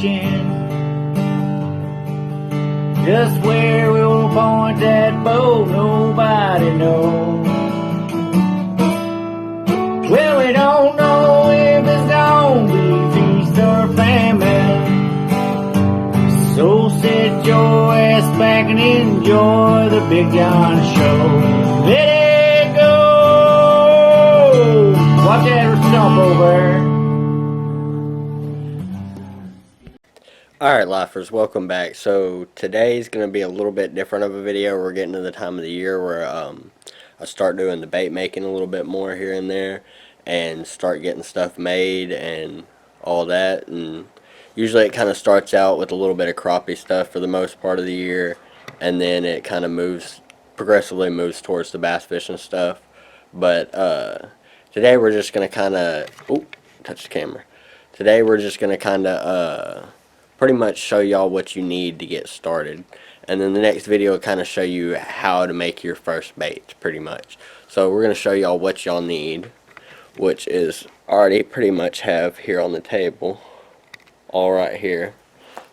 fishing. Just where we'll point that boat, nobody knows. Well, we don't know if it's gonna be feast or famine. So sit your ass back and enjoy the Big John Show. Let it go! Watch that stump over. Alright, lifers, welcome back. So today's going to be a little bit different of a video. We're getting to the time of the year where I start doing the bait making a little bit more here and there, and start getting stuff made and all that. And usually it kind of starts out with a little bit of crappie stuff for the most part of the year, and then it kind of progressively moves towards the bass fishing stuff. But today we're just going to kind of, touch the camera. Today we're just going to kind of pretty much show y'all what you need to get started, and then the next video will kind of show you how to make your first bait, pretty much. So we're going to show y'all what y'all need, which is already pretty much have here on the table, all right here.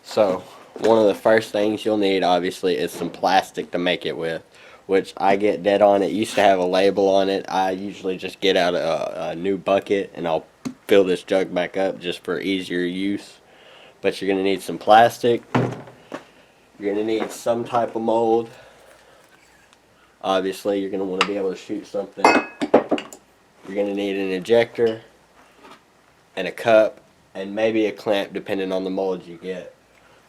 So one of the first things you'll need, obviously, is some plastic to make it with, which I get dead on. It used to have a label on it. I usually just get out a new bucket and I'll fill this jug back up just for easier use. But you're going to need some plastic. You're going to need some type of mold. Obviously, you're going to want to be able to shoot something. You're going to need an ejector and a cup and maybe a clamp depending on the mold you get.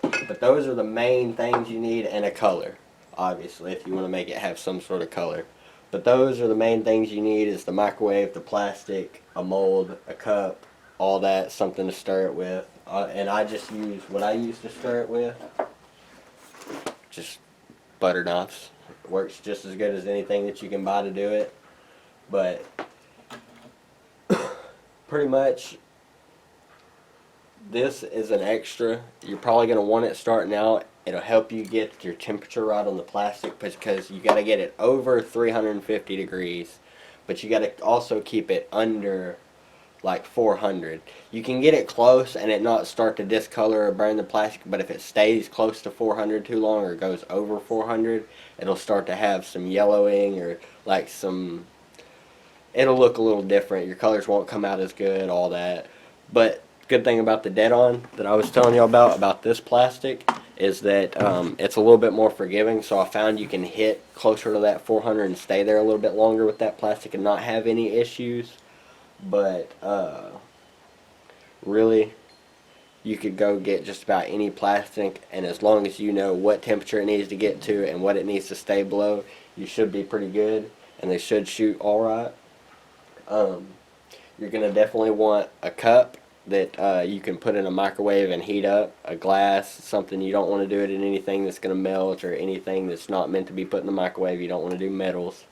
But those are the main things you need, and a color, obviously, if you want to make it have some sort of color. But those are the main things you need: is the microwave, the plastic, a mold, a cup, all that, something to stir it with. And I just use what I used to stir it with, just butter knives. It works just as good as anything that you can buy to do it. But pretty much this is an extra. You're probably going to want it starting out. It'll help you get your temperature right on the plastic, because you got to get it over 350 degrees, but you got to also keep it under like 400. You can get it close and it not start to discolor or burn the plastic, but if it stays close to 400 too long, or goes over 400, it'll start to have some yellowing, or like it'll look a little different. Your colors won't come out as good, all that. But good thing about the Dead-On that I was telling you about this plastic, is that it's a little bit more forgiving. So I found you can hit closer to that 400 and stay there a little bit longer with that plastic and not have any issues. But really, you could go get just about any plastic, and as long as you know what temperature it needs to get to and what it needs to stay below, you should be pretty good, and they should shoot alright. You're going to definitely want a cup that you can put in a microwave and heat up, a glass, something. You don't want to do it in anything that's going to melt, or anything that's not meant to be put in the microwave. You don't want to do metals.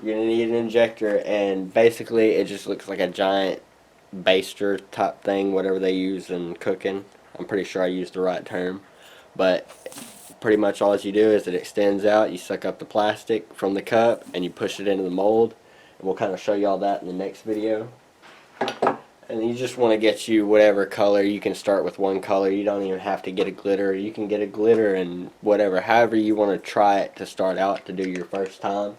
You're going to need an injector, and basically it just looks like a giant baster type thing, whatever they use in cooking. I'm pretty sure I used the right term. But pretty much all you do is it extends out, you suck up the plastic from the cup, and you push it into the mold. And we'll kind of show you all that in the next video. And you just want to get you whatever color. You can start with one color. You don't even have to get a glitter. You can get a glitter and whatever, however you want to try it to start out to do your first time.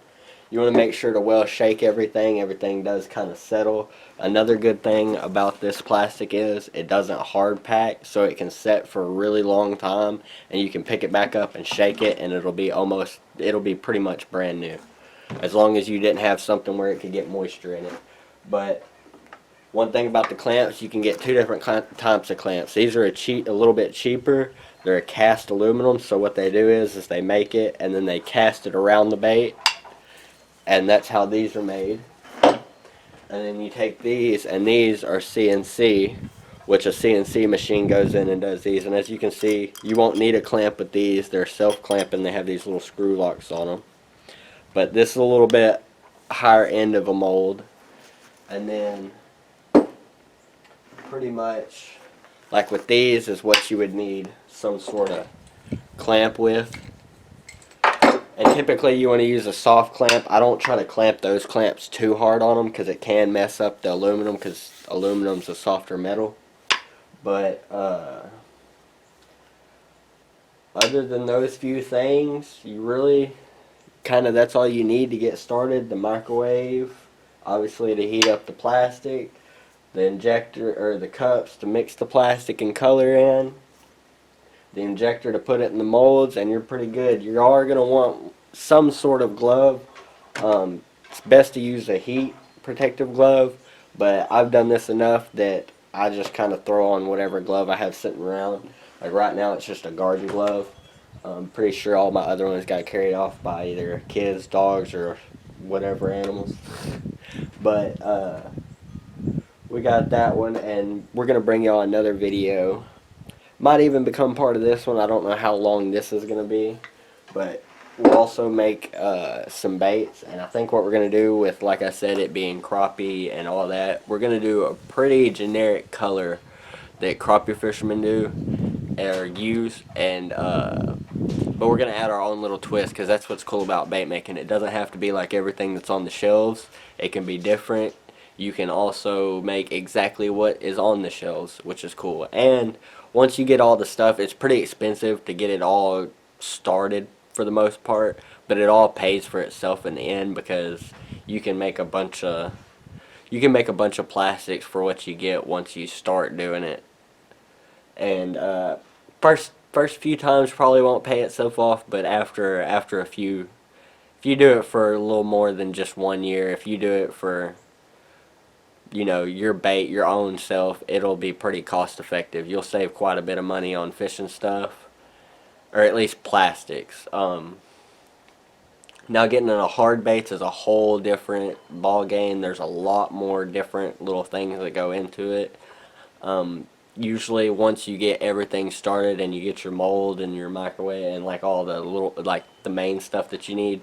You want to make sure to well shake everything. Everything does kind of settle. Another good thing about this plastic is it doesn't hard pack, so it can set for a really long time, and you can pick it back up and shake it, and it'll be pretty much brand new, as long as you didn't have something where it could get moisture in it. But one thing about the clamps, you can get two different types of clamps. These are a little bit cheaper. They're a cast aluminum, so what they do is they make it and then they cast it around the bait. And that's how these are made. And then you take these, and these are CNC, which a CNC machine goes in and does these. And as you can see, you won't need a clamp with these. They're self-clamping. They have these little screw locks on them. But this is a little bit higher end of a mold. And then pretty much, like with these, is what you would need some sort of clamp with. And typically you want to use a soft clamp. I don't try to clamp those clamps too hard on them, because it can mess up the aluminum, because aluminum's a softer metal. But other than those few things, you really kind of, that's all you need to get started. The microwave, obviously, to heat up the plastic, the injector or the cups to mix the plastic and color in, the injector to put it in the molds, and you're pretty good. You are going to want some sort of glove. It's best to use a heat protective glove, but I've done this enough that I just kind of throw on whatever glove I have sitting around. Like right now it's just a garden glove. I'm pretty sure all my other ones got carried off by either kids, dogs, or whatever animals. But we got that one, and we're going to bring y'all another video. Might even become part of this one. I don't know how long this is going to be, but we'll also make some baits. And I think what we're going to do with, like I said, it being crappie and all that, we're going to do a pretty generic color that crappie fishermen do or use, and but we're going to add our own little twist, because that's what's cool about bait making. It doesn't have to be like everything that's on the shelves. It can be different. You can also make exactly what is on the shelves, which is cool. And once you get all the stuff, it's pretty expensive to get it all started for the most part, but it all pays for itself in the end, because you can make a bunch of plastics for what you get once you start doing it. And first few times probably won't pay itself off, but after a few, if you do it for a little more than just 1 year, if you do it for, you know, your bait, your own self, it'll be pretty cost effective. You'll save quite a bit of money on fishing stuff, or at least plastics. Now getting into hard baits is a whole different ball game. There's a lot more different little things that go into it. Usually once you get everything started and you get your mold and your microwave and like all the little, like the main stuff that you need,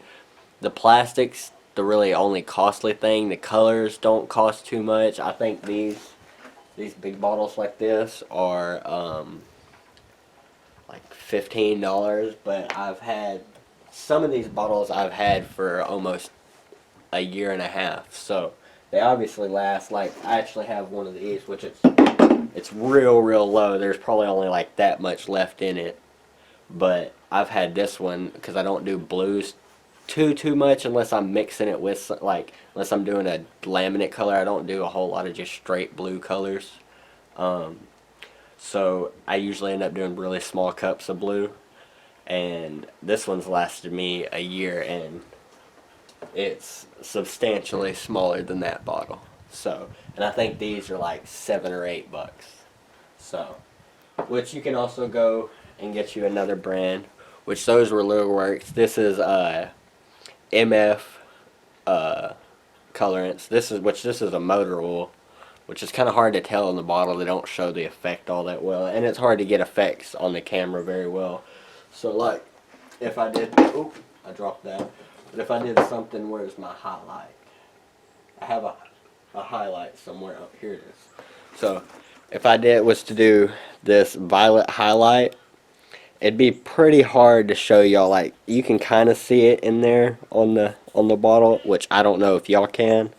the plastics, the really only costly thing. The colors don't cost too much. I think these big bottles like this are like $15, but I've had some of these bottles I've had for almost a year and a half, so they obviously last. Like I actually have one of these, which it's real low. There's probably only like that much left in it, but I've had this one because I don't do blues too much unless I'm mixing it with, like, unless I'm doing a laminate color. I don't do a whole lot of just straight blue colors. So I usually end up doing really small cups of blue, and this one's lasted me a year, and it's substantially smaller than that bottle. So, and I think these are like $7 or $8. So, which you can also go and get you another brand, which those were Lure Works. This is MF colorants. This is a motor oil, which is kind of hard to tell in the bottle. They don't show the effect all that well, and it's hard to get effects on the camera very well. So like, if I did, oop, I dropped that. But if I did something, where's my highlight? I have a highlight somewhere up here. It is. So if I was to do this violet highlight, it'd be pretty hard to show y'all. Like, you can kind of see it in there on the bottle, which I don't know if y'all can,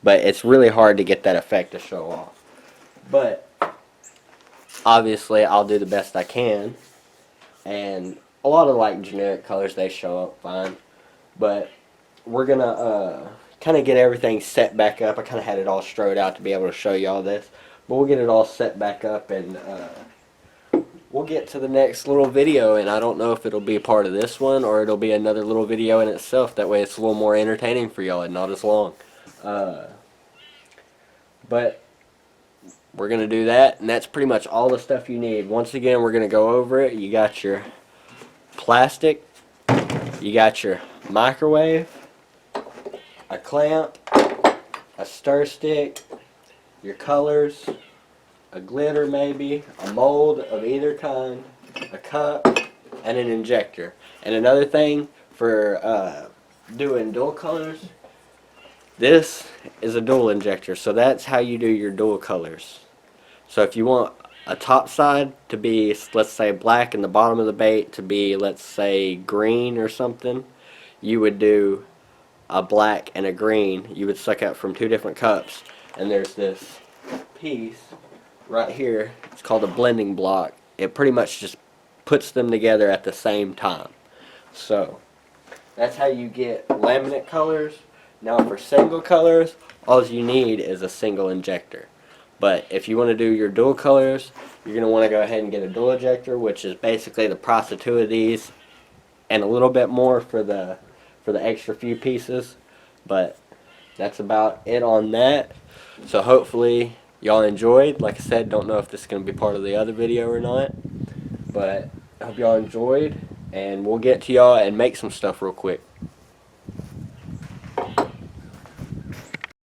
but it's really hard to get that effect to show off. But obviously I'll do the best I can, and a lot of like generic colors, they show up fine. But we're gonna kind of get everything set back up. I kind of had it all strode out to be able to show y'all this, but we'll get it all set back up, and we'll get to the next little video. And I don't know if it'll be a part of this one or it'll be another little video in itself. That way it's a little more entertaining for y'all and not as long. But we're gonna do that, and that's pretty much all the stuff you need. Once again, we're gonna go over it. You got your plastic, you got your microwave, a clamp, a stir stick, your colors, a glitter maybe, a mold of either kind, a cup, and an injector. And another thing for doing dual colors, this is a dual injector, so that's how you do your dual colors. So if you want a top side to be, let's say, black, and the bottom of the bait to be, let's say, green or something, you would do a black and a green. You would suck out from two different cups, and there's this piece right here, it's called a blending block. It pretty much just puts them together at the same time. So that's how you get laminate colors. Now for single colors, all you need is a single injector. But if you want to do your dual colors, you're going to want to go ahead and get a dual injector, which is basically the price of two of these and a little bit more for the extra few pieces. But that's about it on that. So hopefully y'all enjoyed. Like I said, don't know if this is going to be part of the other video or not. But I hope y'all enjoyed, and we'll get to y'all and make some stuff real quick.